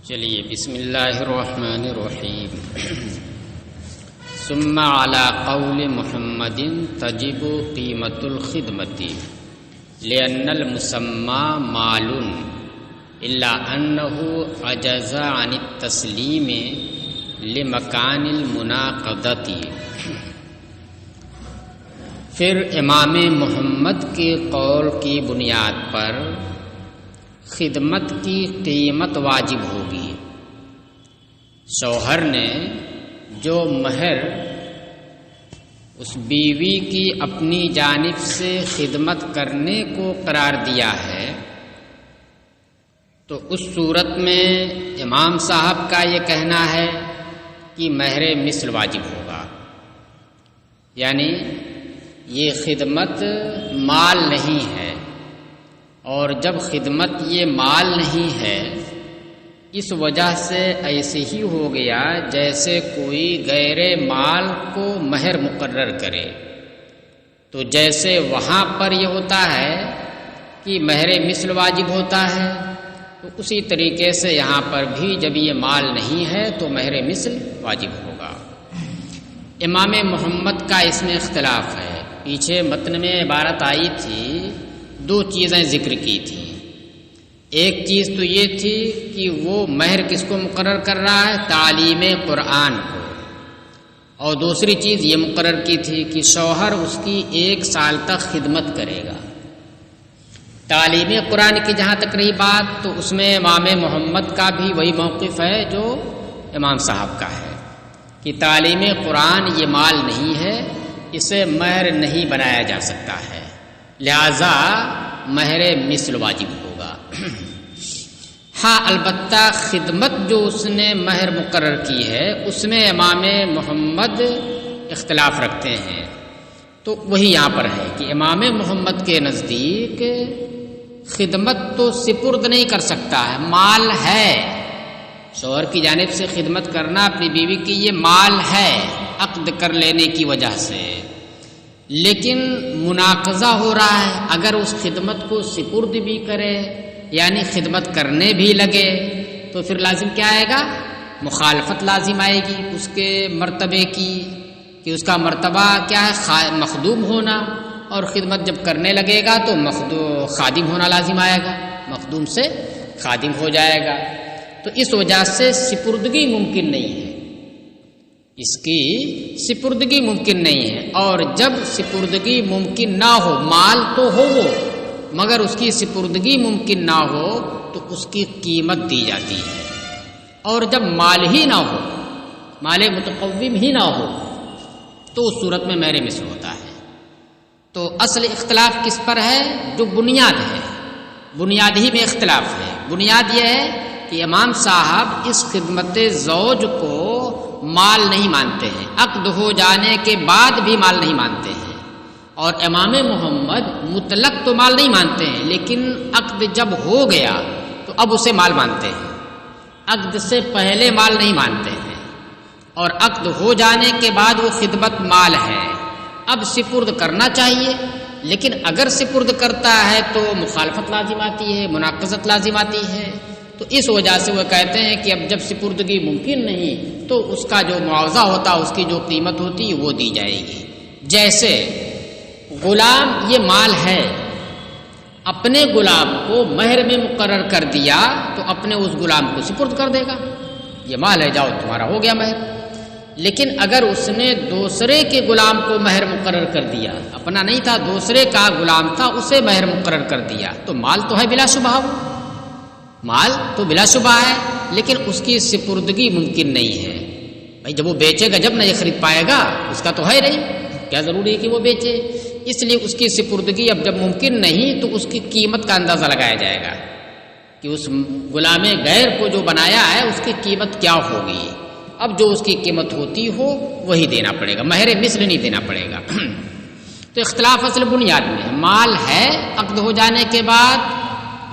چلیے بسم اللہ الرحمن الرحیم ثم على قول محمد تجب قیمت الخدمت لأن المسمى مال الا انه عجز عن التسلیم لمکان المناقضۃ۔ پھر امام محمد کے قول کی بنیاد پر خدمت کی قیمت واجب ہوگی۔ شوہر نے جو مہر اس بیوی کی اپنی جانب سے خدمت کرنے کو قرار دیا ہے تو اس صورت میں امام صاحب کا یہ کہنا ہے کہ مہر مثل واجب ہوگا، یعنی یہ خدمت مال نہیں ہے، اور جب خدمت یہ مال نہیں ہے اس وجہ سے ایسے ہی ہو گیا جیسے کوئی غیر مال کو مہر مقرر کرے۔ تو جیسے وہاں پر یہ ہوتا ہے کہ مہر مثل واجب ہوتا ہے، تو اسی طریقے سے یہاں پر بھی جب یہ مال نہیں ہے تو مہر مثل واجب ہوگا۔ امام محمد کا اس میں اختلاف ہے۔ پیچھے متن میں عبارت آئی تھی، دو چیزیں ذکر کی تھیں۔ ایک چیز تو یہ تھی کہ وہ مہر کس کو مقرر کر رہا ہے؟ تعلیم قرآن کو، اور دوسری چیز یہ مقرر کی تھی کہ شوہر اس کی 1 سال تک خدمت کرے گا۔ تعلیم قرآن کی جہاں تک رہی بات تو اس میں امام محمد کا بھی وہی موقف ہے جو امام صاحب کا ہے کہ تعلیم قرآن یہ مال نہیں ہے، اسے مہر نہیں بنایا جا سکتا ہے، لہذا مہر مثل واجب ہوگا۔ ہاں البتہ خدمت جو اس نے مہر مقرر کی ہے اس میں امام محمد اختلاف رکھتے ہیں، تو وہی یہاں پر ہے کہ امام محمد کے نزدیک خدمت تو سپرد نہیں کر سکتا ہے، مال ہے۔ شوہر کی جانب سے خدمت کرنا اپنی بیوی کی یہ مال ہے عقد کر لینے کی وجہ سے، لیکن مناقضہ ہو رہا ہے۔ اگر اس خدمت کو سپرد بھی کرے یعنی خدمت کرنے بھی لگے تو پھر لازم کیا آئے گا؟ مخالفت لازم آئے گی اس کے مرتبے کی، کہ اس کا مرتبہ کیا ہے؟ مخدوم ہونا، اور خدمت جب کرنے لگے گا تو خادم ہونا لازم آئے گا، مخدوم سے خادم ہو جائے گا۔ تو اس وجہ سے سپردگی ممکن نہیں ہے، اس کی سپردگی ممکن نہیں ہے۔ اور جب سپردگی ممکن نہ ہو، مال تو ہو وہ مگر اس کی سپردگی ممکن نہ ہو تو اس کی قیمت دی جاتی ہے، اور جب مال ہی نہ ہو، مال متقوم ہی نہ ہو تو اس صورت میں مہر مثل ہوتا ہے۔ تو اصل اختلاف کس پر ہے؟ جو بنیاد ہے، بنیاد ہی میں اختلاف ہے۔ بنیاد یہ ہے کہ امام صاحب اس خدمت زوج کو مال نہیں مانتے ہیں، عقد ہو جانے کے بعد بھی مال نہیں مانتے ہیں، اور امام محمد مطلق تو مال نہیں مانتے ہیں لیکن عقد جب ہو گیا تو اب اسے مال مانتے ہیں، عقد سے پہلے مال نہیں مانتے ہیں، اور عقد ہو جانے کے بعد وہ خدمت مال ہے۔ اب سپرد کرنا چاہیے، لیکن اگر سپرد کرتا ہے تو مخالفت لازم آتی ہے، مناقضت لازم آتی ہے۔ تو اس وجہ سے وہ کہتے ہیں کہ اب جب سپردگی ممکن نہیں تو اس کا جو معاوضہ ہوتا، اس کی جو قیمت ہوتی وہ دی جائے گی۔ جیسے غلام یہ مال ہے، اپنے غلام کو مہر میں مقرر کر دیا تو اپنے اس غلام کو سپرد کر دے گا، یہ مال ہے، جاؤ تمہارا ہو گیا مہر۔ لیکن اگر اس نے دوسرے کے غلام کو مہر مقرر کر دیا، اپنا نہیں تھا، دوسرے کا غلام تھا، اسے مہر مقرر کر دیا، تو مال تو ہے بلا شبہ، مال تو بلا شبہ ہے، لیکن اس کی سپردگی ممکن نہیں ہے۔ بھائی جب وہ بیچے گا جب نہ یہ خرید پائے گا، اس کا تو ہے نہیں، کیا ضروری ہے کہ وہ بیچے؟ اس لیے اس کی سپردگی اب جب ممکن نہیں تو اس کی قیمت کا اندازہ لگایا جائے گا کہ اس غلام غیر کو جو بنایا ہے اس کی قیمت کیا ہوگی۔ اب جو اس کی قیمت ہوتی ہو وہی دینا پڑے گا، مہر مثل نہیں دینا پڑے گا۔ تو اختلاف اصل بنیاد میں ہے، مال ہے عقد ہو جانے کے بعد،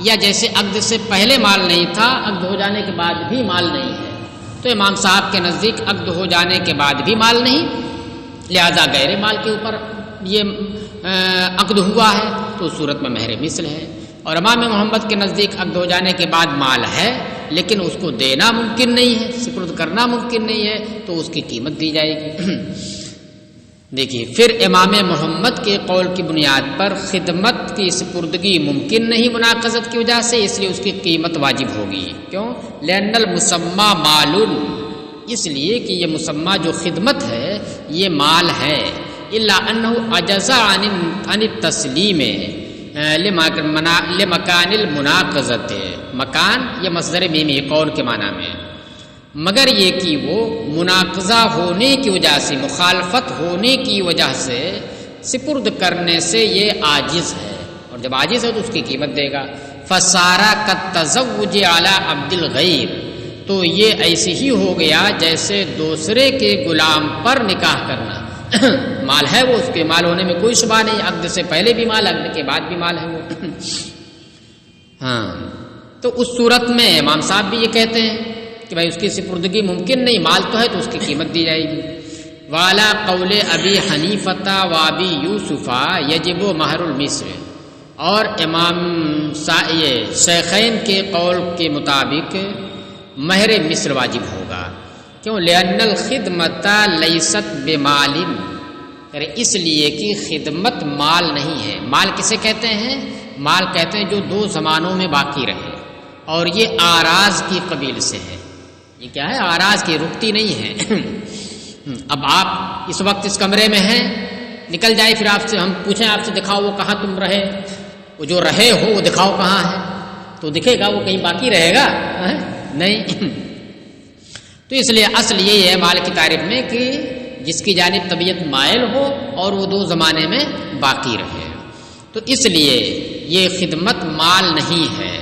یا جیسے عقد سے پہلے مال نہیں تھا، عقد ہو جانے کے بعد بھی مال نہیں ہے۔ تو امام صاحب کے نزدیک عقد ہو جانے کے بعد بھی مال نہیں، لہذا غیر مال کے اوپر یہ عقد ہوا ہے تو اس صورت میں مہر مثل ہے۔ اور امام محمد کے نزدیک عقد ہو جانے کے بعد مال ہے لیکن اس کو دینا ممکن نہیں ہے، سپرد کرنا ممکن نہیں ہے، تو اس کی قیمت دی جائے گی۔ دیکھیے پھر امام محمد کے قول کی بنیاد پر خدمت کی سپردگی ممکن نہیں مناقضت کی وجہ سے، اس لیے اس کی قیمت واجب ہوگی۔ کیوں؟ لأن المسمى مال، اس لیے کہ یہ مسمى جو خدمت ہے یہ مال ہے، الا انه عجز عن التسلیم لمکان المناقضت، مکان یہ مصدر میمی قول کے معنی میں، مگر یہ کہ وہ مناقضہ ہونے کی وجہ سے، مخالفت ہونے کی وجہ سے سپرد کرنے سے یہ عاجز ہے، اور جب عاجز ہے تو اس کی قیمت دے گا۔ فسارا کالتزوج علی عبد الغیر، تو یہ ایسے ہی ہو گیا جیسے دوسرے کے غلام پر نکاح کرنا۔ مال ہے وہ، اس کے مال ہونے میں کوئی شبہ نہیں، عقد سے پہلے بھی مال، عقد کے بعد بھی مال ہے وہ۔ ہاں، تو اس صورت میں امام صاحب بھی یہ کہتے ہیں کہ بھائی اس کی سپردگی ممکن نہیں، مال تو ہے تو اس کی قیمت دی جائے گی۔ والا قول ابی حنیفہ و ابی یوسف یجب مہر المثل، اور امام شیخین کے قول کے مطابق مہر مثل واجب ہوگا۔ کیوں؟ لأن الخدمت لیست بمال، اس لیے کہ خدمت مال نہیں ہے۔ مال کسے کہتے ہیں؟ مال کہتے ہیں جو دو زمانوں میں باقی رہے، اور یہ آراز کی قبیل سے ہے۔ یہ کیا ہے؟ آراز کی، رکتی نہیں ہے۔ اب آپ اس وقت اس کمرے میں ہیں، نکل جائے پھر آپ سے ہم پوچھیں، آپ سے دکھاؤ وہ کہاں تم رہے، وہ جو رہے ہو وہ دکھاؤ کہاں ہے، تو دکھے گا وہ کہیں باقی رہے گا؟ نہیں۔ تو اس لیے اصل یہی ہے مال کی تعریف میں کہ جس کی جانب طبیعت مائل ہو اور وہ دو زمانے میں باقی رہے، تو اس لیے یہ خدمت مال نہیں ہے۔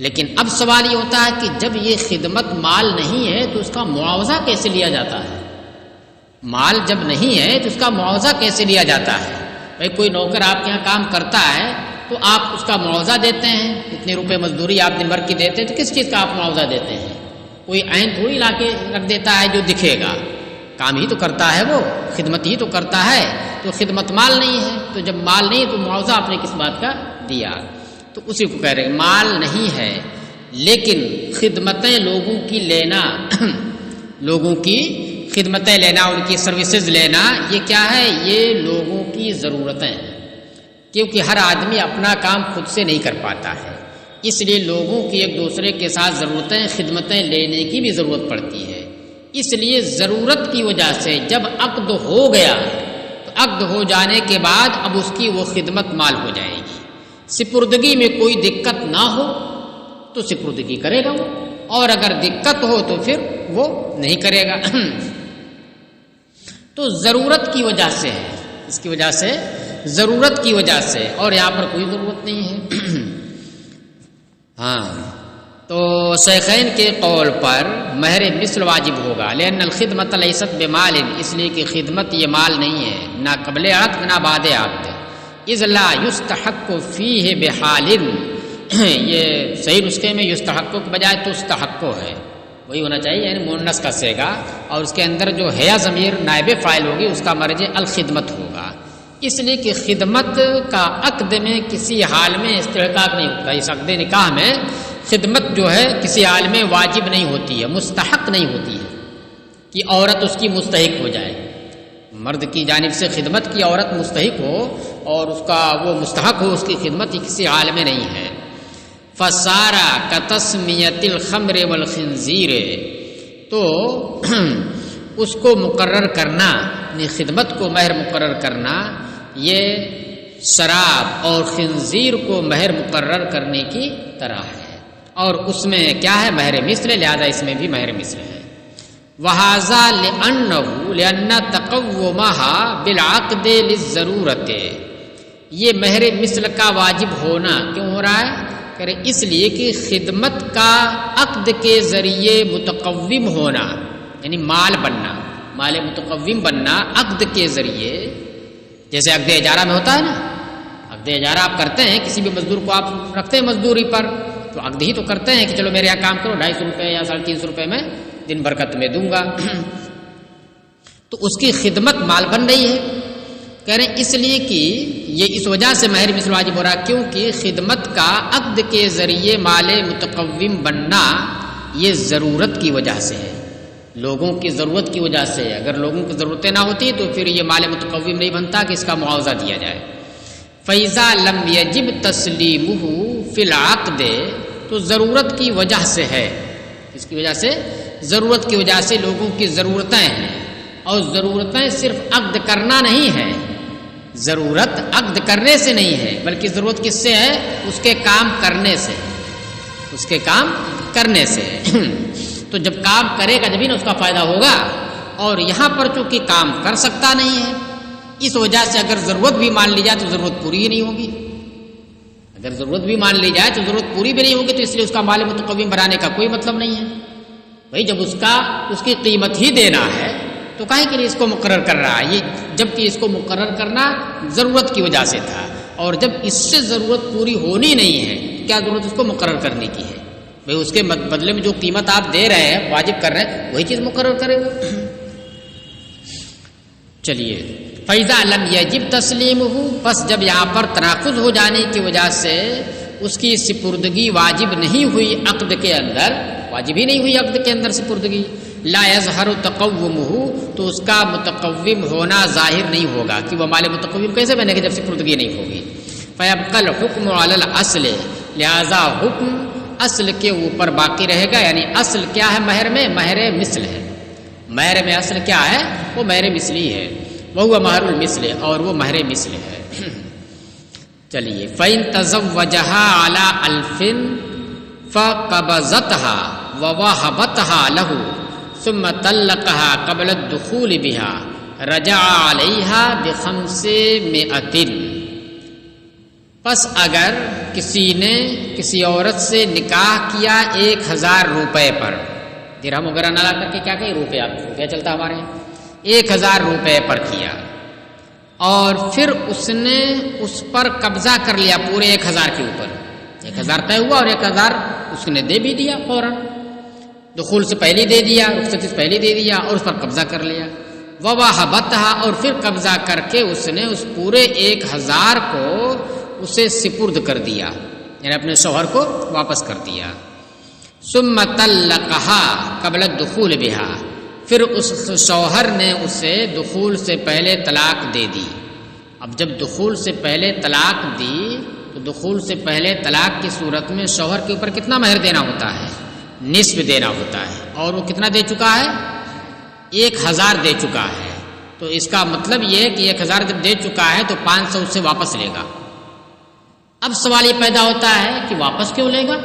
لیکن اب سوال یہ ہوتا ہے کہ جب یہ خدمت مال نہیں ہے تو اس کا معاوضہ کیسے لیا جاتا ہے؟ مال جب نہیں ہے تو اس کا معاوضہ کیسے لیا جاتا ہے؟ بھائی کوئی نوکر آپ کے یہاں کام کرتا ہے تو آپ اس کا معاوضہ دیتے ہیں، اتنے روپے مزدوری آپ دن بھر کی دیتے ہیں، تو کس چیز کا آپ معاوضہ دیتے ہیں؟ کوئی عین تھوڑی لا کے رکھ دیتا ہے جو دکھے گا، کام ہی تو کرتا ہے وہ، خدمت ہی تو کرتا ہے، تو خدمت مال نہیں ہے، تو جب مال نہیں ہے تو معاوضہ آپ نے کس بات کا دیا؟ تو اسی کو کہہ رہے ہیں مال نہیں ہے، لیکن خدمتیں لوگوں کی لینا لوگوں کی خدمتیں لینا، ان کی سروسز لینا، یہ کیا ہے؟ یہ لوگوں کی ضرورتیں ہیں، کیونکہ ہر آدمی اپنا کام خود سے نہیں کر پاتا ہے، اس لیے لوگوں کی ایک دوسرے کے ساتھ ضرورتیں، خدمتیں لینے کی بھی ضرورت پڑتی ہے۔ اس لیے ضرورت کی وجہ سے جب عقد ہو گیا تو عقد ہو جانے کے بعد اب اس کی وہ خدمت مال ہو جائے گی۔ سپردگی میں کوئی دقت نہ ہو تو سپردگی کرے گا وہ، اور اگر دقت ہو تو پھر وہ نہیں کرے گا۔ تو ضرورت کی وجہ سے ہے، اس کی وجہ سے، ضرورت کی وجہ سے، اور یہاں پر کوئی ضرورت نہیں ہے۔ ہاں، تو شیخین کے قول پر مہر مثل واجب ہوگا، لأن الخدمت لیست بمال، اس لیے کہ خدمت یہ مال نہیں ہے، نہ قبل عقد نہ بعد عقد، اذ لا یستحق فیہ بحال، یہ صحیح نسخے میں یستحق کے بجائے تستحق ہے، وہی ہونا چاہیے، یعنی مؤنث کا صیغہ، اور اس کے اندر جو ہے ضمیر نائب فاعل ہوگی، اس کا مرجع الخدمت ہوگا، اس لیے کہ خدمت کا عقد میں کسی حال میں استحقاق نہیں ہوتا۔ اس عقد نکاح میں خدمت جو ہے کسی حال میں واجب نہیں ہوتی ہے، مستحق نہیں ہوتی ہے کہ عورت اس کی مستحق ہو جائے، مرد کی جانب سے خدمت کی عورت مستحق ہو اور اس کا وہ مستحق ہو، اس کی خدمت کسی حال میں نہیں ہے۔ فسارا کتسمیت الخمر والخنزیر، تو اس کو مقرر کرنا، یعنی خدمت کو مہر مقرر کرنا، یہ شراب اور خنزیر کو مہر مقرر کرنے کی طرح ہے، اور اس میں کیا ہے؟ مہر مثل، لہذا اس میں بھی مہر مثل ہے۔ وَهَذَا لِأَنَّ تَقَوُّمَهَا بِالْعَقْدِ لِلضَّرُورَةِ، یہ مہر مثل کا واجب ہونا کیوں ہو رہا ہے؟ کہ اس لیے کہ خدمت کا عقد کے ذریعے متقوم ہونا، یعنی مال بننا، مال متقوم بننا عقد کے ذریعے، جیسے عقد اجارہ میں ہوتا ہے نا، عقد اجارہ آپ کرتے ہیں، کسی بھی مزدور کو آپ رکھتے ہیں مزدوری پر، تو عقد ہی تو کرتے ہیں کہ چلو میرے یہاں کام کرو، 250 روپے یا 350 روپے میں دن بھر کا تمہیں دوں گا، تو اس کی خدمت مال بن رہی ہے۔ کہہ رہے ہیں اس لیے کہ یہ اس وجہ سے مہر مثل واجب ہو رہا کیونکہ خدمت کا عقد کے ذریعے مال متقوم بننا یہ ضرورت کی وجہ سے ہے، لوگوں کی ضرورت کی وجہ سے ہے۔ اگر لوگوں کی ضرورتیں نہ ہوتی تو پھر یہ مال متقوم نہیں بنتا کہ اس کا معاوضہ دیا جائے۔ فَإِذَا لَمْ يَجِبْ تَسْلِيمُهُ فِي الْعَقْدِ، تو ضرورت کی وجہ سے ہے، اس کی وجہ سے ضرورت کی وجہ سے لوگوں کی ضرورتیں ہیں، اور ضرورتیں صرف عقد کرنا نہیں ہے، ضرورت عقد کرنے سے نہیں ہے بلکہ ضرورت کس سے ہے؟ اس کے کام کرنے سے، اس کے کام کرنے سے تو جب کام کرے گا جبھی نا اس کا فائدہ ہوگا، اور یہاں پر چونکہ کام کر سکتا نہیں ہے اس وجہ سے اگر ضرورت بھی مان لی جائے تو ضرورت پوری ہی نہیں ہوگی، اگر ضرورت بھی مان لی جائے تو ضرورت پوری بھی نہیں ہوگی، تو اس لیے اس کا مال متقوم بنانے کا کوئی مطلب نہیں ہے۔ بھائی جب اس کی قیمت ہی دینا ہے تو کاہے کے لیے اس کو مقرر کر رہا ہے، یہ جبکہ اس کو مقرر کرنا ضرورت کی وجہ سے تھا، اور جب اس سے ضرورت پوری ہونی نہیں ہے کیا ضرورت اس کو مقرر کرنے کی ہے؟ بھائی اس کے بدلے میں جو قیمت آپ دے رہے ہیں واجب کر رہے ہیں وہی چیز مقرر کرے گا۔ چلیے فَإِذَا لَمْ يَجِبْ تَسْلِيمُهُ، بس جب یہاں پر تناقض ہو جانے کی وجہ سے اس کی سپردگی واجب نہیں ہوئی عقد کے اندر، واجب ہی نہیں ہوئی عقد کے اندر سپردگی، لا يظهر تقومه، تو اس کا متقوم ہونا ظاہر نہیں ہوگا کہ وہ مال متقوم کیسے بنے گا جب سپردگی نہیں ہوگی۔ فَيَبْقَى الْحُكْمُ عَلَى الْأَصْلِ، لہذا حکم اصل کے اوپر باقی رہے گا، یعنی اصل کیا ہے مہر میں؟ مہر مثل ہے، مہر میں اصل کیا ہے؟ وہ مہر مثلی ہے، وہ مہر المثل، اور وہ مہر مثل ہے۔ چلیے فَإِن تَزَوَّجَهَا عَلَى أَلْفٍ فَقَبَضَتْهَا وَوَهَبَتْهَا لَهُ ثُمَّ طَلَّقَهَا قَبْلَ الدُّخُولِ بِهَا رَجَعَ عَلَيْهَا ب500، پس اگر کسی نے کسی عورت سے نکاح کیا 1000 روپے پر، درہم وغیرہ نہ لا کر کے کیا کہ روپیہ چلتا ہمارے یہاں، 1000 روپے پر کیا، اور پھر اس نے اس پر قبضہ کر لیا پورے 1000 کے اوپر، 1000 طے ہوا اور 1000 اس نے دے بھی دیا فوراً، دخول سے پہلے دے دیا، رخصتی سے پہلے دے دیا اور اس پر قبضہ کر لیا، وَوَهَبَتْهَا، اور پھر قبضہ کر کے اس نے اس پورے 1000 کو اسے سپرد کر دیا، یعنی اپنے شوہر کو واپس کر دیا۔ ثم طلقها قبل الدخول بها، پھر اس شوہر نے اسے دخول سے پہلے طلاق دے دی۔ اب جب دخول سے پہلے طلاق دی تو دخول سے پہلے طلاق کی صورت میں شوہر کے اوپر کتنا مہر دینا ہوتا ہے؟ نصف دینا ہوتا ہے، اور وہ کتنا دے چکا ہے؟ 1000 دے چکا ہے، تو اس کا مطلب یہ ہے کہ 1000 جب دے چکا ہے تو 500 اس سے واپس لے گا۔ اب سوال یہ پیدا ہوتا ہے کہ واپس کیوں لے گا؟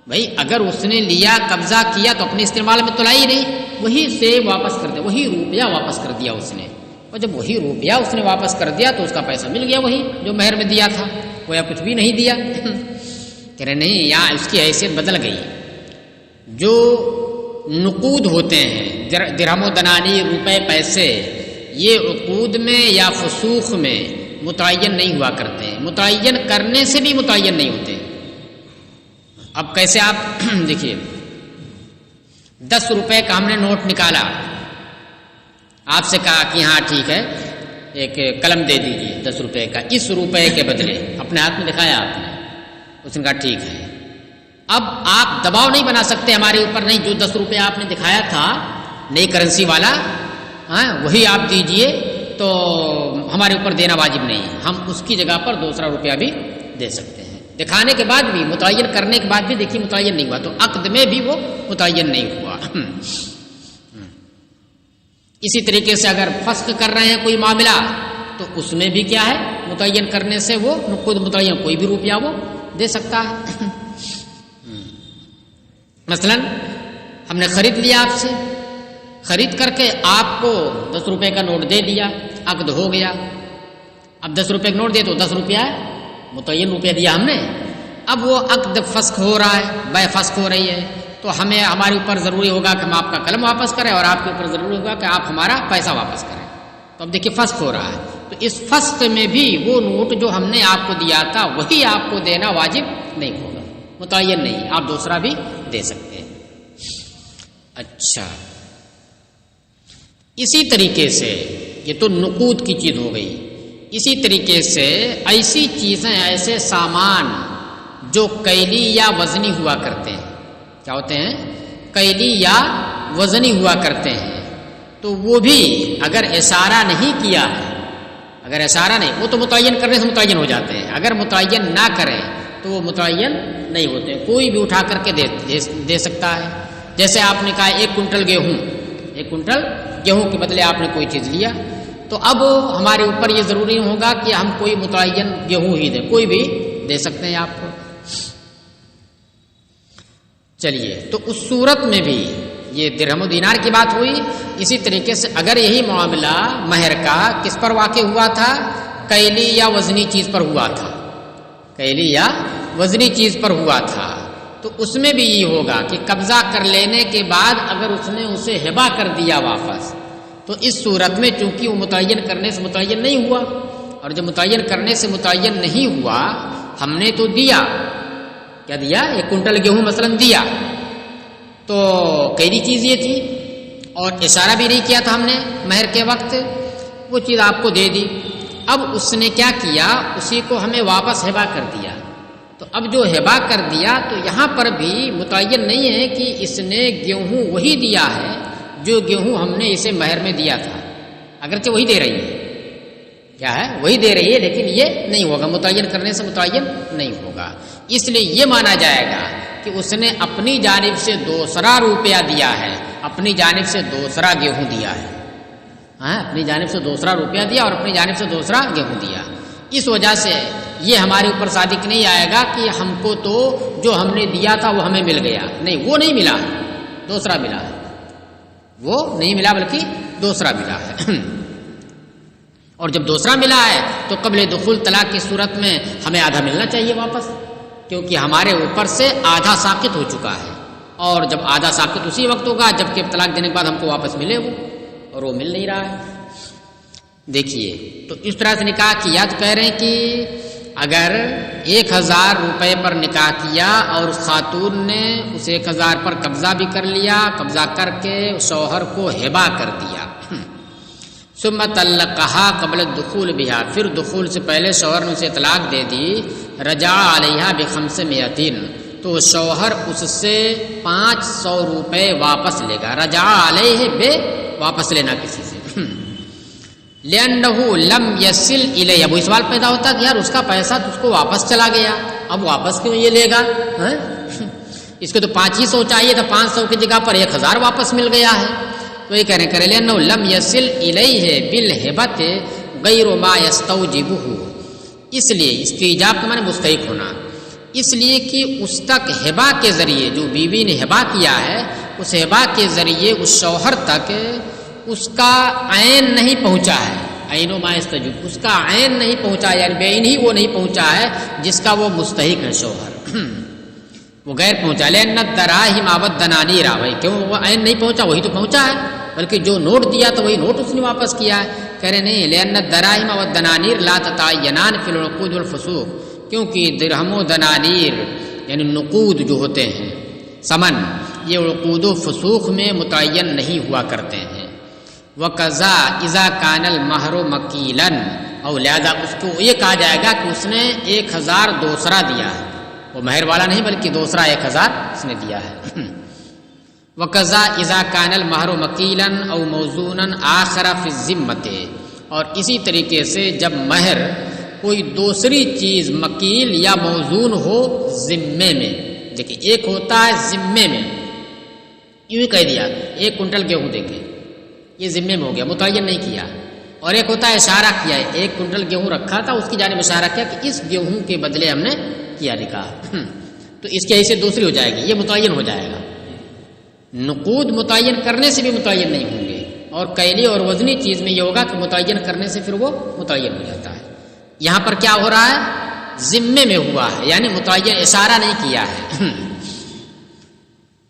بھائی اگر اس نے لیا قبضہ کیا تو اپنے استعمال میں تو لائی نہیں، وہی سے واپس کر دیا، وہی روپیہ واپس کر دیا اس نے، اور جب وہی روپیہ اس نے واپس کر دیا تو اس کا پیسہ مل گیا وہی جو مہر میں دیا تھا، وہ یا کچھ بھی نہیں دیا کہہ رہے نہیں، یہاں اس کی حیثیت بدل گئی۔ جو نقود ہوتے ہیں درہم و دنانی، روپے، پیسے، یہ عقود میں یا فسوخ میں متعین نہیں ہوا کرتے ہیں، متعین کرنے سے بھی متعین نہیں ہوتے۔ اب کیسے آپ دیکھیے 10 روپے کا ہم نے نوٹ نکالا، آپ سے کہا کہ ہاں ٹھیک ہے ایک قلم دے دیجیے 10 روپے کا، اس روپے کے بدلے اپنے ہاتھ میں دکھایا آپ نے، اس نے کہا ٹھیک ہے۔ اب آپ دباؤ نہیں بنا سکتے ہمارے اوپر، نہیں جو 10 روپے آپ نے دکھایا تھا نئی کرنسی والا وہی آپ دیجئے، تو ہمارے اوپر دینا واجب نہیں ہے، ہم اس کی جگہ پر دوسرا روپیہ بھی دے سکتے ہیں۔ دکھانے کے بعد بھی، متعین کرنے کے بعد بھی دیکھیے متعین نہیں ہوا، تو عقد میں بھی وہ متعین نہیں ہوا۔ اسی طریقے سے اگر فسخ کر رہے ہیں کوئی معاملہ تو اس میں بھی کیا ہے؟ متعین کرنے سے وہ خود متعین کوئی بھی روپیہ وہ دے سکتا ہے۔ مثلا ہم نے خرید لیا آپ سے، خرید کر کے آپ کو 10 روپے کا نوٹ دے دیا، عقد ہو گیا۔ اب 10 روپے کا نوٹ دے تو 10 روپیہ ہے، متعین روپیہ دیا ہم نے، اب وہ عقد فسخ ہو رہا ہے، بے فسخ ہو رہی ہے، تو ہمیں ہمارے اوپر ضروری ہوگا کہ ہم آپ کا قلم واپس کریں، اور آپ کے اوپر ضروری ہوگا کہ آپ ہمارا پیسہ واپس کریں۔ تو اب دیکھیے فسخ ہو رہا ہے، تو اس فسخ میں بھی وہ نوٹ جو ہم نے آپ کو دیا تھا وہی آپ کو دینا واجب نہیں ہوگا، متعین نہیں، آپ دوسرا بھی دے سکتے ہیں۔ اچھا، اسی طریقے سے یہ تو نقود کی چیز ہو گئی، اسی طریقے سے ایسی چیزیں، ایسے سامان جو کیلی یا وزنی ہوا کرتے ہیں، کیا ہوتے ہیں؟ کیلی یا وزنی ہوا کرتے ہیں، تو وہ بھی اگر اشارہ نہیں کیا ہے، اگر اشارہ نہیں، وہ تو متعین کرنے سے متعین ہو جاتے ہیں، اگر متعین نہ کریں تو وہ متعین نہیں ہوتے، کوئی بھی اٹھا کر کے دے سکتا ہے۔ جیسے آپ نے کہا 1 کنٹل گیہوں، 1 کنٹل گیہوں کے بدلے آپ نے کوئی چیز لیا، تو اب ہمارے اوپر یہ ضروری ہوگا کہ ہم کوئی متعین گیہوں ہی دیں، کوئی بھی دے سکتے ہیں آپ کو۔ چلیے، تو اس صورت میں بھی یہ درہم و دینار کی بات ہوئی۔ اسی طریقے سے اگر یہی معاملہ مہر کا کس پر واقع ہوا تھا؟ کیلی یا وزنی چیز پر ہوا تھا، کیلی یا وزنی چیز پر ہوا تھا، تو اس میں بھی یہ ہوگا کہ قبضہ کر لینے کے بعد اگر اس نے اسے ہبہ کر دیا واپس، تو اس صورت میں چونکہ وہ متعین کرنے سے متعین نہیں ہوا، اور جب متعین کرنے سے متعین نہیں ہوا، ہم نے تو دیا، کیا دیا؟ 1 کنٹل گیہوں مثلا دیا، تو کیلی چیز یہ تھی، اور اشارہ بھی نہیں کیا تھا ہم نے مہر کے وقت، وہ چیز آپ کو دے دی۔ اب اس نے کیا کیا؟ اسی کو ہمیں واپس ہبہ کر دیا، تو اب جو ہبہ کر دیا تو یہاں پر بھی متعین نہیں ہے کہ اس نے گیہوں وہی دیا ہے جو گیہوں ہم نے اسے مہر میں دیا تھا، اگرچہ وہی دے رہی ہے، کیا ہے؟ وہی دے رہی ہے، لیکن یہ نہیں ہوگا، متعین کرنے سے متعین نہیں ہوگا۔ اس لیے یہ مانا جائے گا کہ اس نے اپنی جانب سے دوسرا روپیہ دیا ہے، اپنی جانب سے دوسرا گیہوں دیا ہے، ہاں، اپنی جانب سے دوسرا روپیہ دیا اور اپنی جانب سے دوسرا گیہوں دیا۔ اس وجہ سے یہ ہمارے اوپر صادق نہیں آئے گا کہ ہم کو تو جو ہم نے دیا تھا وہ ہمیں مل گیا، نہیں، وہ نہیں ملا ہے، دوسرا ملا ہے، وہ نہیں ملا بلکہ دوسرا ملا ہے۔ اور جب دوسرا ملا ہے تو قبل دخول طلاق کی صورت میں ہمیں آدھا ملنا چاہیے واپس، کیونکہ ہمارے اوپر سے آدھا ساقط ہو چکا ہے، اور جب آدھا ساقط اسی وقت ہوگا جبکہ طلاق دینے کے بعد ہم کو واپس ملے وہ، اور وہ مل نہیں رہا ہے۔ دیکھیے، تو اس طرح سے نکاح کیا تو کہہ رہے ہیں کہ اگر 1000 روپے پر نکاح کیا اور اس خاتون نے اس 1000 پر قبضہ بھی کر لیا، قبضہ کر کے شوہر کو ہبہ کر دیا، ثم طلقها قبل الدخول بها، پھر دخول سے پہلے شوہر نے اسے طلاق دے دی، رجع علیہا ب500، تو شوہر اس سے 500 روپے واپس لے گا، رجع علیہ بے واپس لینا کسی سے، لأنہ لم یصل الیہ، اب سوال پیدا ہوتا کہ یار اس کا پیسہ تو اس کو واپس چلا گیا، اب واپس کیوں یہ لے گا؟ اس کو تو 500 چاہیے تھا، 500 کی جگہ پر 1000 واپس مل گیا ہے، تو یہ کہنے کرے لأنہ لم یصل الیہ بالہبۃ غیر ما یستوجبہ، اس لیے استیجاب کے معنی مستحق ہونا، اس لیے کہ اس تک ہبہ کے ذریعے، جو بیوی نے ہبہ کیا ہے اس ہبہ کے ذریعے اس شوہر تک اس کا عین نہیں پہنچا ہے، عین و ما یستوجب، اس کا عین نہیں پہنچا، یعنی بے عین ہی وہ نہیں پہنچا ہے جس کا وہ مستحق ہے شوہر، وہ غیر پہنچا، لأن الدراہم والدنانیر، بھائی کیوں وہ عین نہیں پہنچا؟ وہی تو پہنچا ہے، بلکہ جو نوٹ دیا تو وہی نوٹ اس نے واپس کیا ہے۔ کہہ رہے نہیں، لأن الدراہم والدنانیر لا تتعینان فی العقود والفسوق، کیونکہ درہم و دنانیر یعنی نقود جو ہوتے ہیں، ثمن، یہ عقود و فسوق میں متعین نہیں ہوا کرتے ہیں۔ وَقَضَا اِذَا كَانَ الْمَهْرُ مَكِيلًا، اور لہذا اس کو یہ کہا جائے گا کہ اس نے 1000 دوسرا دیا ہے، وہ مہر والا نہیں بلکہ دوسرا 1000 اس نے دیا ہے۔ وَقَضَا اِذَا كَانَ الْمَهْرُ مَكِيلًا أَوْ مَوْزُونًا آخَرَ فِي الذِّمَّةِ، اور اسی طریقے سے جب مہر کوئی دوسری چیز مکیل یا موزون ہو ذمے میں، دیکھیں ایک ہوتا ہے ذمے میں، یوں ہی کہہ دیا 1 کنٹل گیہوں دیں گے، یہ ذمے میں ہو گیا، متعین نہیں کیا، اور ایک ہوتا ہے اشارہ کیا ہے، 1 کنٹل گیہوں رکھا تھا، اس کی جانب اشارہ کیا کہ اس گیہوں کے بدلے ہم نے کیا نکاح، تو اس کی حیثیت دوسری ہو جائے گی، یہ متعین ہو جائے گا۔ نقود متعین کرنے سے بھی متعین نہیں ہوں گے، اور کیلی اور وزنی چیز میں یہ ہوگا کہ متعین کرنے سے پھر وہ متعین ہو جاتا ہے۔ یہاں پر کیا ہو رہا ہے؟ ذمے میں ہوا ہے، یعنی متعین اشارہ نہیں کیا ہے،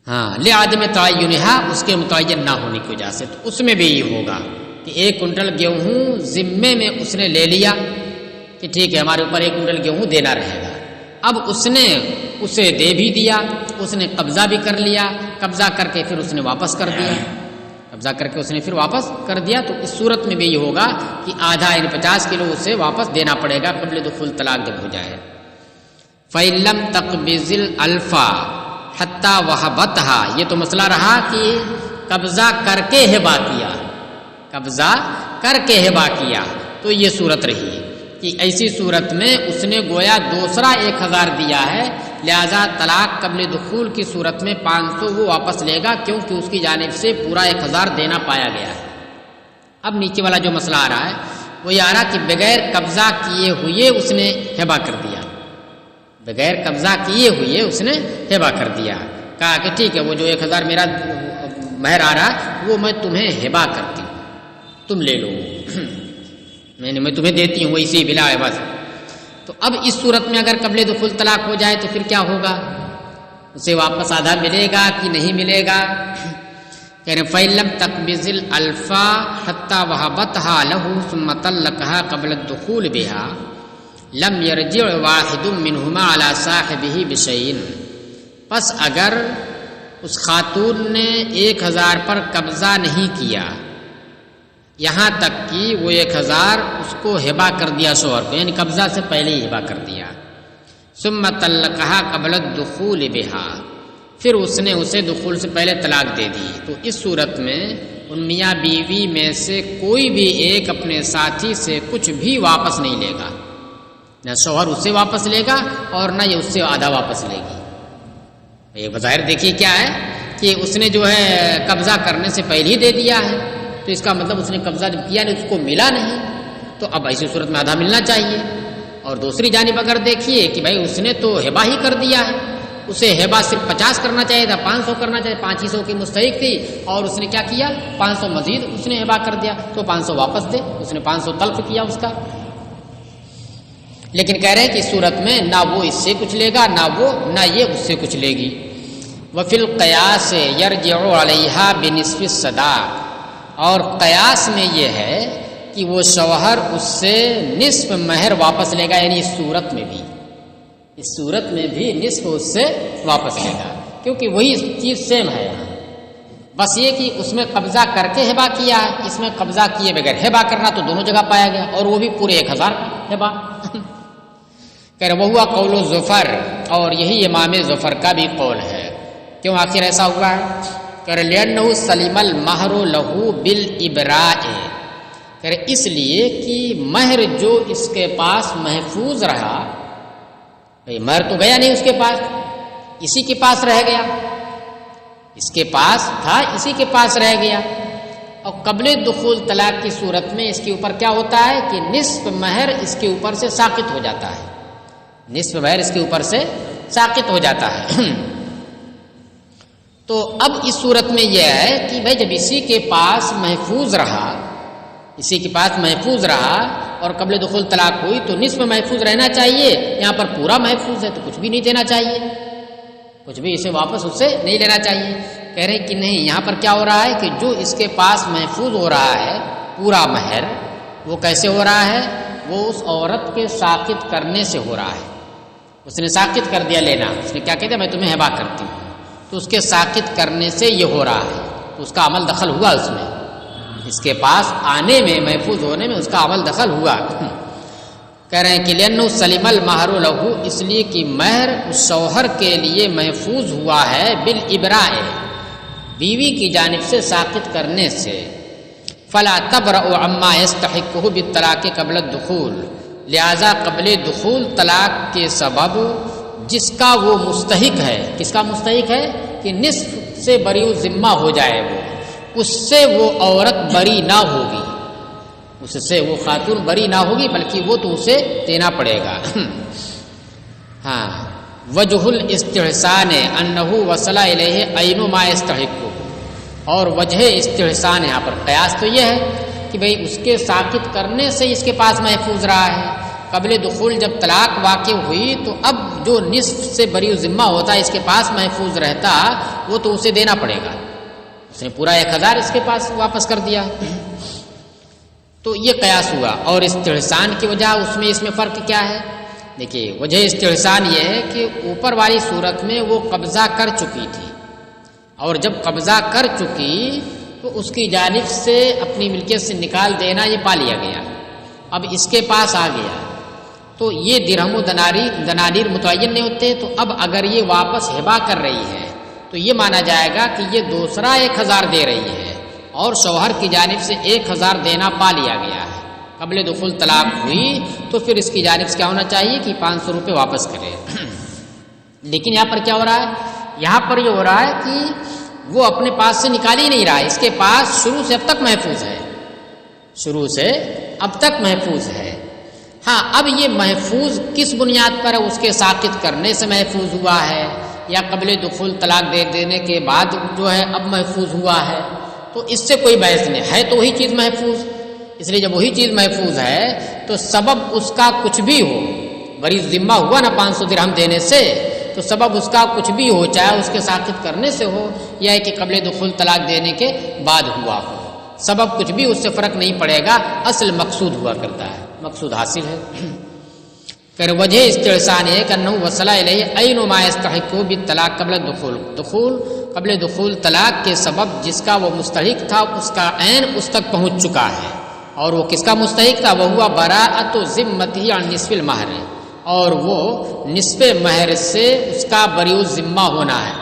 ہاں، لعدم تعینھا، اس کے متعین نہ ہونے کی وجہ سے، تو اس میں بھی یہ ہوگا کہ 1 کنٹل گیہوں ذمے میں اس نے لے لیا کہ ٹھیک ہے ہمارے اوپر 1 کنٹل گیہوں دینا رہے گا، اب اس نے اسے دے بھی دیا، اس نے قبضہ بھی کر لیا، قبضہ کر کے پھر اس نے واپس کر دیا، اب قبضہ کر کے اس نے پھر واپس کر دیا، تو اس صورت میں بھی یہ ہوگا کہ آدھا یعنی 50 کلو اسے واپس دینا پڑے گا قبل دخول طلاق جب ہو جائے۔ فَإِن لَّمْ تَقْبِضِ الْأَلْفَ حَتَّى وَهَبَتْهَا، یہ تو مسئلہ رہا کہ قبضہ کر کے ہبہ کیا، قبضہ کر کے ہبہ کیا، تو یہ صورت رہی کہ ایسی صورت میں اس نے گویا دوسرا 1000 دیا ہے، لہذا طلاق قبل دخول کی صورت میں 500 وہ واپس لے گا، کیونکہ اس کی جانب سے پورا 1000 دینا پایا گیا ہے۔ اب نیچے والا جو مسئلہ آ رہا ہے وہ یہ آ رہا کہ بغیر قبضہ کیے ہوئے اس نے ہبہ کر دیا، بغیر قبضہ کیے ہوئے اس نے ہبہ کر دیا، کہا کہ ٹھیک ہے وہ جو 1000 میرا مہر آ رہا وہ میں تمہیں ہبہ کرتی ہوں، تم لے لو، میں تمہیں دیتی ہوں، وہ اسی بلا ہے بس۔ تو اب اس صورت میں اگر قبل دخول طلاق ہو جائے تو پھر کیا ہوگا؟ اسے واپس آدھا ملے گا کہ نہیں ملے گا؟ کہہ رہے فَإِن لَّمْ تَقْبِضِ الْأَلْفَ حَتَّى وَهَبَتْهَا لَهُ ثُمَّ طَلَّقَهَا قَبْلَ الدُّخُولِ بِهَا لَمْ يَرْجِعْ وَاحِدٌ مِّنْهُمَا عَلَى صَاحِبِهِ بِشَيْءٍ، پس اگر اس خاتون نے 1000 پر قبضہ نہیں کیا، یہاں تک کہ وہ 1000 اس کو ہبہ کر دیا شوہر کو، یعنی قبضہ سے پہلے ہی ہبہ کر دیا، ثم طلقها قبل الدخول بها، پھر اس نے اسے دخول سے پہلے طلاق دے دی، تو اس صورت میں ان میاں بیوی میں سے کوئی بھی ایک اپنے ساتھی سے کچھ بھی واپس نہیں لے گا، نہ شوہر اس سے واپس لے گا اور نہ یہ اس سے آدھا واپس لے گی۔ یہ بظاہر دیکھیے کیا ہے کہ اس نے جو ہے قبضہ کرنے سے پہلے ہی دے دیا ہے، تو اس کا مطلب اس نے قبضہ جب کیا نہیں اس کو ملا نہیں، تو اب ایسی صورت میں آدھا ملنا چاہیے۔ اور دوسری جانب اگر دیکھیے کہ بھائی اس نے تو ہبہ ہی کر دیا ہے، اسے ہبہ صرف 50 کرنا چاہیے تھا، 500 کرنا چاہیے، 500 کی مستحق تھی، اور اس نے کیا کیا 500 مزید اس نے ہبہ کر دیا، تو 500 واپس دے، اس نے 500 تلف کیا اس کا۔ لیکن کہہ رہے ہیں کہ اس صورت میں نہ وہ اس سے کچھ لے گا نہ یہ اس سے کچھ لے گی۔ وفی القیاس یرجع علیہا بنصف الصداق، اور قیاس میں یہ ہے کہ وہ شوہر اس سے نصف مہر واپس لے گا، یعنی اس صورت میں بھی نصف اس سے واپس لے گا، کیونکہ وہی چیز سیم ہے یہاں، بس یہ کہ اس میں قبضہ کر کے ہبہ کیا ہے، اس میں قبضہ کیے بغیر ہبہ کرنا تو دونوں جگہ پایا گیا، اور وہ بھی پورے 1000 ہبہ۔ کہہ رہے وہ ہوا قول ظفر، اور یہی امام ظفر کا بھی قول ہے۔ کیوں آخر ایسا ہوا ہے؟ کہہ رہے لأنہ سلم المہر لہ بالابراء، کہہ رہے اس لیے کہ مہر جو اس کے پاس محفوظ رہا، مہر تو گیا نہیں اس کے پاس، اسی کے پاس رہ گیا، اس کے پاس تھا اسی کے پاس رہ گیا، اور قبل دخول طلاق کی صورت میں اس کے اوپر کیا ہوتا ہے کہ نصف مہر اس کے اوپر سے ساقط ہو جاتا ہے، نصف مہر اس کے اوپر سے ساقط ہو جاتا ہے۔ تو اب اس صورت میں یہ ہے کہ بھائی جب اسی کے پاس محفوظ رہا اور قبل دخول طلاق ہوئی تو نصف محفوظ رہنا چاہیے، یہاں پر پورا محفوظ ہے تو کچھ بھی نہیں دینا چاہیے، کچھ بھی اسے واپس اس سے نہیں لینا چاہیے۔ کہہ رہے ہیں کہ نہیں، یہاں پر کیا ہو رہا ہے کہ جو اس کے پاس محفوظ ہو رہا ہے پورا مہر، وہ کیسے ہو رہا ہے؟ وہ اس عورت کے ساقط کرنے سے ہو رہا ہے، اس نے ساقط کر دیا لینا، اس نے کیا کہہ دیا میں تمہیں ہبہ کرتی ہوں، تو اس کے ساقط کرنے سے یہ ہو رہا ہے، تو اس کا عمل دخل ہوا، اس میں اس کے پاس آنے میں محفوظ ہونے میں اس کا عمل دخل ہوا۔ کہہ رہے ہیں کہ لأنہ سلم المہر لہ، اس لیے کہ مہر اس شوہر کے لیے محفوظ ہوا ہے بالابراء، بیوی کی جانب سے ساقط کرنے سے، فلا تبرأ عما يستحقه بالطلاق قبل الدخول، لہذا قبل دخول طلاق کے سبب جس کا وہ مستحق ہے، کس کا مستحق ہے کہ نصف سے بری ذمہ ہو جائے، اس سے وہ عورت بری نہ ہوگی، اس سے وہ خاتون بری نہ ہوگی، بلکہ وہ تو اسے دینا پڑے گا۔ ہاں، وجہ الاستحسان انہ وصل الیہ عین ما یستحق، اور وجہ استحسان یہاں پر قیاس تو یہ ہے کہ بھئی اس کے ساقط کرنے سے اس کے پاس محفوظ رہا ہے، قبل دخول جب طلاق واقع ہوئی تو اب جو نصف سے بری ذمہ ہوتا ہے اس کے پاس محفوظ رہتا، وہ تو اسے دینا پڑے گا، اس نے پورا 1000 اس کے پاس واپس کر دیا، تو یہ قیاس ہوا۔ اور استحسان کی وجہ اس میں فرق کیا ہے؟ دیکھیے وجہ استحسان یہ ہے کہ اوپر والی صورت میں وہ قبضہ کر چکی تھی، اور جب قبضہ کر چکی تو اس کی جانب سے اپنی ملکیت سے نکال دینا یہ پا لیا گیا، اب اس کے پاس آ گیا تو یہ درہم و دنانیر متعین نہیں ہوتے، تو اب اگر یہ واپس ہبا کر رہی ہے تو یہ مانا جائے گا کہ یہ دوسرا 1000 دے رہی ہے اور شوہر کی جانب سے 1000 دینا پا لیا گیا ہے، قبل دخول طلاق ہوئی تو پھر اس کی جانب سے کیا ہونا چاہیے کہ 500 روپے واپس کرے۔ لیکن یہاں پر کیا ہو رہا ہے، یہاں پر یہ ہو رہا ہے کہ وہ اپنے پاس سے نکال ہی نہیں رہا ہے، اس کے پاس شروع سے اب تک محفوظ ہے، شروع سے اب تک محفوظ ہے۔ ہاں اب یہ محفوظ کس بنیاد پر ہے، اس کے ساقط کرنے سے محفوظ ہوا ہے یا قبل دخول طلاق دے دینے کے بعد جو ہے اب محفوظ ہوا ہے، تو اس سے کوئی بحث نہیں ہے، تو وہی چیز محفوظ، اس لیے جب وہی چیز محفوظ ہے تو سبب اس کا کچھ بھی ہو، بری ذمہ ہوا نا 500 درہم دینے سے، تو سبب اس کا کچھ بھی ہو، چاہے اس کے ساقط کرنے سے ہو یا کہ قبل دخول طلاق دینے کے بعد ہوا ہو، سبب کچھ بھی، اس سے فرق نہیں پڑے گا، اصل مقصود ہوا کرتا ہے، مقصود حاصل ہے۔ پھر وجہ استحسان ہے کہ انه وصل الیہ عین ما یستحق بالطلاق قبل الدخول، قبل دخول طلاق کے سبب جس کا وہ مستحق تھا اس کا عین اس تک پہنچ چکا ہے، اور وہ کس کا مستحق تھا، وہ ہوا براءۃ ذمتہ عن نصف المہر، اور وہ نصف مہر سے اس کا بریء ذمہ ہونا ہے،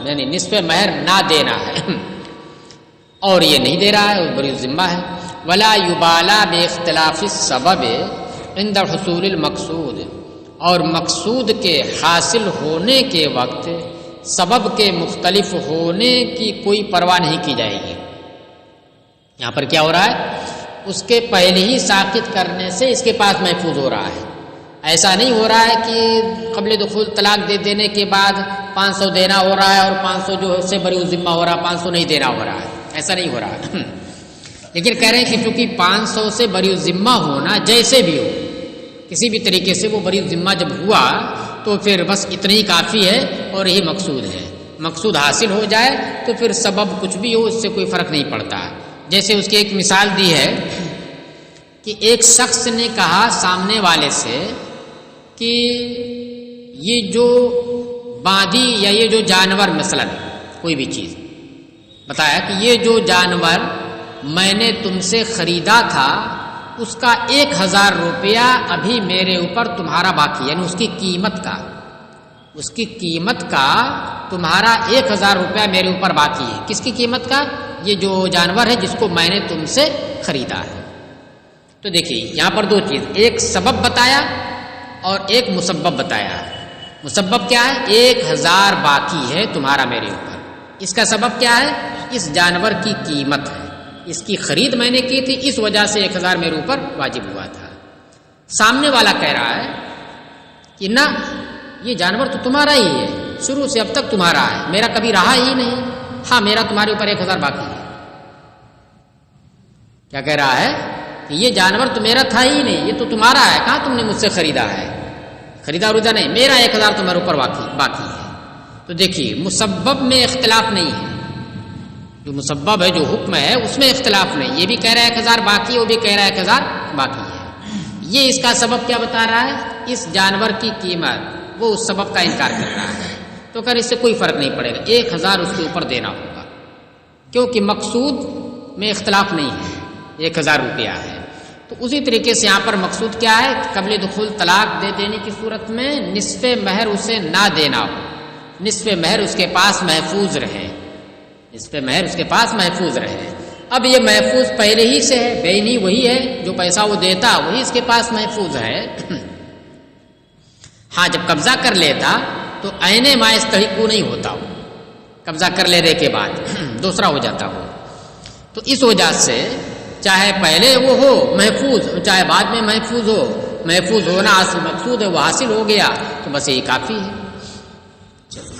یعنی نصف مہر نہ دینا ہے اور یہ نہیں دے رہا ہے، وہ بریء ذمہ ہے۔ ولا یبالا باختلاف السبب عند حصول المقصود، اور مقصود کے حاصل ہونے کے وقت سبب کے مختلف ہونے کی کوئی پرواہ نہیں کی جائے گی۔ یہاں پر کیا ہو رہا ہے، اس کے پہلے ہی ساقط کرنے سے اس کے پاس محفوظ ہو رہا ہے، ایسا نہیں ہو رہا ہے کہ قبل دخول طلاق دے دینے کے بعد 500 دینا ہو رہا ہے اور 500 جو سے بری ذمہ ہو رہا ہے، 500 نہیں دینا ہو رہا ہے، ایسا نہیں ہو رہا ہے۔ لیکن کہہ رہے ہیں کہ چونکہ 500 سے بری ذمہ ہونا جیسے بھی ہو، کسی بھی طریقے سے وہ بری ذمہ جب ہوا تو پھر بس اتنا ہی کافی ہے اور یہی مقصود ہے، مقصود حاصل ہو جائے تو پھر سبب کچھ بھی ہو اس سے کوئی فرق نہیں پڑتا۔ جیسے اس کی ایک مثال دی ہے کہ ایک شخص نے کہا سامنے والے سے کہ یہ جو باندی یا یہ جو جانور، مثلا کوئی بھی چیز بتایا کہ یہ جو جانور میں نے تم سے خریدا تھا اس کا 1000 روپیہ ابھی میرے اوپر تمہارا باقی، یعنی اس کی قیمت کا تمہارا 1000 روپیہ میرے اوپر باقی ہے۔ کس کی قیمت کا؟ یہ جو جانور ہے جس کو میں نے تم سے خریدا ہے۔ تو دیکھیے یہاں پر دو چیز، ایک سبب بتایا اور ایک مسبب بتایا۔ مسبب کیا ہے؟ 1000 باقی ہے تمہارا میرے اوپر، اس کا سبب کیا ہے؟ اس جانور کی قیمت ہے، اس کی خرید میں نے کی تھی، اس وجہ سے 1000 میرے اوپر واجب ہوا تھا۔ سامنے والا کہہ رہا ہے کہ نہ، یہ جانور تو تمہارا ہی ہے، شروع سے اب تک تمہارا ہے، میرا کبھی رہا ہی نہیں۔ ہاں میرا تمہارے اوپر 1000 باقی ہے۔ کیا کہہ رہا ہے کہ یہ جانور تو میرا تھا ہی نہیں، یہ تو تمہارا ہے، کہاں تم نے مجھ سے خریدا ہے، خریدا رودا نہیں، میرا 1000 تمہارے اوپر باقی ہے۔ تو دیکھیے مسبب میں اختلاف نہیں ہے، جو مسبب ہے جو حکم ہے اس میں اختلاف نہیں، یہ بھی کہہ رہا ہے 1000 باقی ہے، وہ بھی کہہ رہا ہے 1000 باقی ہے۔ یہ اس کا سبب کیا بتا رہا ہے؟ اس جانور کی قیمت، وہ اس سبب کا انکار کر رہا ہے، تو پھر اس سے کوئی فرق نہیں پڑے گا، 1000 اس کے اوپر دینا ہوگا، کیونکہ مقصود میں اختلاف نہیں ہے، 1000 روپیہ ہے۔ تو اسی طریقے سے یہاں پر مقصود کیا ہے؟ قبل دخول طلاق دے دینے کی صورت میں نصف مہر اسے نہ دینا ہو، نصف مہر اس کے پاس محفوظ رہے، نصف مہر اس کے پاس محفوظ رہے۔ اب یہ محفوظ پہلے ہی سے ہے، بینی وہی ہے، جو پیسہ وہ دیتا وہی اس کے پاس محفوظ ہے۔ ہاں جب قبضہ کر لیتا تو عین ما یستحق نہیں ہوتا، وہ قبضہ کر لینے کے بعد دوسرا ہو جاتا وہ۔ تو اس وجہ سے چاہے پہلے وہ ہو محفوظ، چاہے بعد میں محفوظ ہو، محفوظ ہونا اصل مقصود ہے، وہ حاصل ہو گیا تو بس یہی کافی ہے۔ چلو